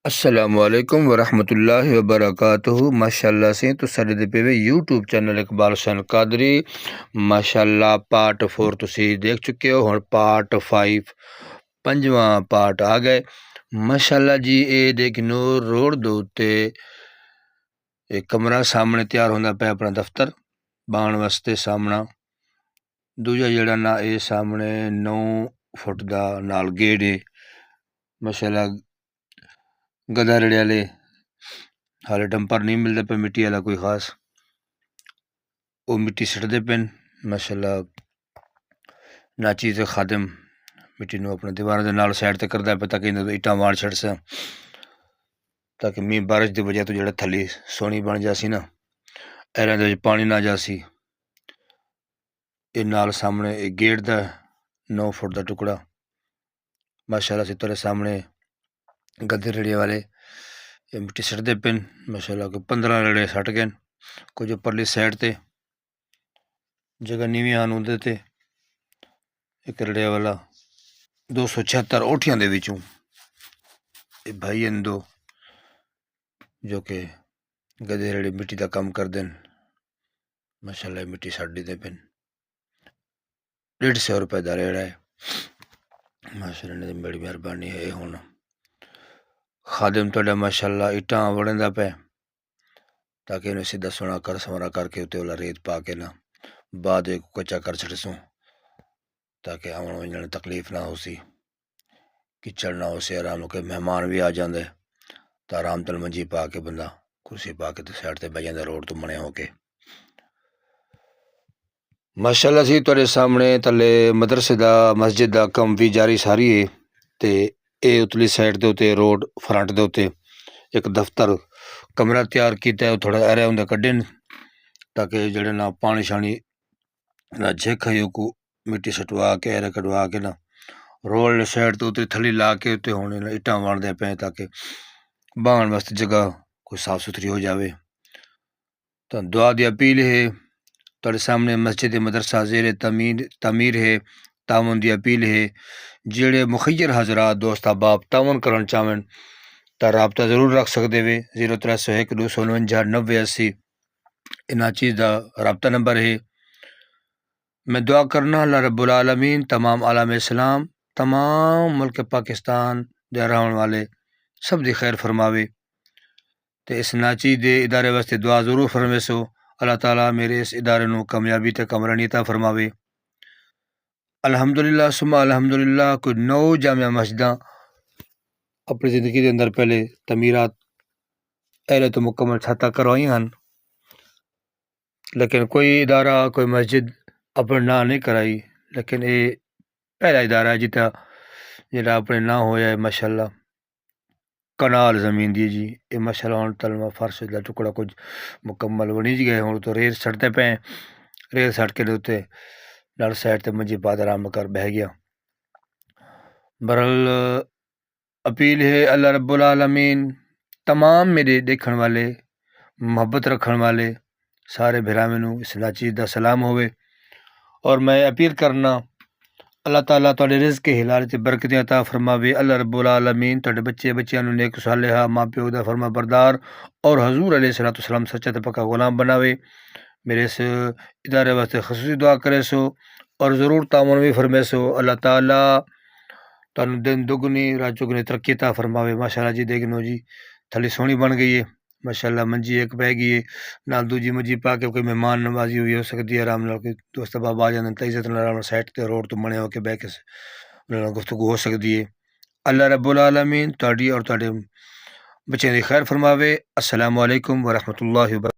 السلام علیکم ورحمۃ اللہ وبرکاتہ۔ ماشاء اللہ سے تو سارے پہ یوٹیوب چینل اقبال حسین قادری ماشاء اللہ پارٹ 4 تسی دیکھ چکے ہو، ہن پارٹ 5 پنجواں پارٹ آ گئے ماشاء اللہ جی۔ اے دیکھنو روڈ دے اُتے ایک کمرہ سامنے تیار ہوندا پیا اپنا دفتر بان واسطے سامنا دوجا جڑا نا اے سامنے 9 فٹ دا نال گیٹ ہے ماشاء اللہ۔ گدا رڑے والے حالے ڈمپر نہیں ملتا پہ مٹی والا کوئی خاص، وہ مٹی سٹتے پین ماشاء اللہ۔ ناچی تے خادم مٹی نو اپنے دیوار دے نال سائڈ تے کردا پیا تاکہ اٹاں وار چھڑ سا، تاکہ مینہ بارش دی وجہ تو جڑا تھلی سونی بن جاسی نا، ایرے دے پانی نہ جاسی۔ اے نال سامنے ایک گیٹ دا 9 فٹ دا ٹکڑا ماشاء اللہ سے تیرے سامنے گدے ریڑے والے یہ مٹی سٹتے پین ماشاء اللہ۔ کوئی 15 ریڑے سٹ گئے، کوئی جو پرلی سائڈ تے جگہ نیویں آن ہوندے تے ایک ریڑے والا 276 اوٹھیاں دے وچوں اے بھائی ان دو جو کہ گدے ریڑے مٹی دا کام کر دین ماشاء اللہ۔ مٹی سٹ دی پین 150 روپے دا ریڑا ہے ماشاء اللہ، نے بڑی مہربانی ہے۔ ہن خادم تہاڈا ماشاء اللہ اٹاں وڑیندا پیا تاکہ انہیں سیدھا سونا کر سونا کر کے اتنے والا ریت پا کے نا بعد ایک کچا کر چھڑسوں تاکہ آن ونجن تکلیف نہ ہو سی، کچڑ نہ ہو سی، آرام کے مہمان بھی آ جاندے تو آرام تل منجی پا کے بندہ کرسی پا کے تو سائڈ تے بہ جاندا روڈ تو منے ہو کے ماشاء اللہ۔ سی تہاڈے سامنے تلے مدرسے دا مسجد دا کم بھی جاری ساری ہے تے اے اتلی سائڈ دے تے روڈ فرنٹ دے تے ایک دفتر کمرہ تیار کیتا ہے، تھوڑا ایریا ہوندا کڈن تاکہ جڑے نا پانی شانی نہ جھک ہے کو مٹی سٹوا کے ایرے کڈوا کے نا رول سائڈ تو اتری تھلی لا کے اتنے ہونے اٹاں وان دے پے تاکہ بان واسطے جگہ کوئی صاف ستھری ہو جاوے۔ تو دعا دی اپیل ہے تہاڈے سامنے، مسجد مدرسہ زیر تعمیر ہے، تعاون دی اپیل ہے۔ جڑے مخیر حضرات دوست احباب تعاون کرن چاہون تا رابطہ ضرور رکھ سکدے وے 0301 249 9080 انہاں چیز دا رابطہ نمبر ہے۔ میں دعا کرنا اللہ رب العالمین تمام عالم اسلام تمام ملک پاکستان دے رہن والے سب دی خیر فرماوے تے اس ناچی دے ادارے واسطے دعا ضرور فرمے سو اللہ تعالیٰ میرے اس ادارے نو کامیابی تے کامرانی عطا فرماوے۔ الحمدللہ ثم الحمدللہ کوئی 9 جامع مسجداں اپنی زندگی دے اندر پہلے تعمیرات اہلے تو مکمل چھتاں کروائی ہیں، لیکن کوئی ادارہ کوئی مسجد اپنے نام نہیں کرائی، لیکن یہ پہلا ادارہ ہے جتا اپنے نام ہویا ہے ماشاء اللہ۔ کنال زمین دی جی یہ ماشاء اللہ ہن تلما فرش دا ٹکڑا کچھ مکمل بنی گئے، ہن تو ریت سٹتے پے، ریت سٹ کے دوتے نال سائڈ تے منجی پا آرام کر بہ گیا۔ برحال اپیل ہے اللہ رب العالمین تمام میرے دیکھن والے محبت رکھن والے سارے بھراواں نوں اس ناچیز دا سلام ہوئے، اور میں اپیل کرنا اللہ تعالیٰ تہاڈے رزق کے حلال تے برکتیں عطا فرماوے۔ اللہ رب العالمین تہاڈے بچیاں نوں نیک صالحہ ماں پیو دا فرما بردار اور حضور علیہ الصلوۃ والسلام سچا تے پکا غلام بناوے۔ میرے اس ادارے واسطے خصوصی دعا کرے سو اور ضرور تعاون بھی فرمے سو۔ اللہ تعالیٰ تانوں دن دگنی رات چگنی ترقی عطا فرماوے۔ ماشاء اللہ جی دیکھنو جی تھلی سونی بن گئی ہے ماشاء اللہ، منجی ایک پہ گئی ہے نال دوجی منجی پا کے کوئی مہمان نوازی ہوئی ہو سکتی ہے، آرام نال کوئی دوست احباب آ جاندے تے عزت نال سائڈ تے روڈ تو بنے ہو کے بہ کے انہاں نال گفتگو ہو سکتی ہے۔ اللہ رب العالمین تہاڈی اور تہاڈے بچیاں دی خیر فرماوے۔ السلام علیکم ورحمۃ اللہ وبرکاتہ۔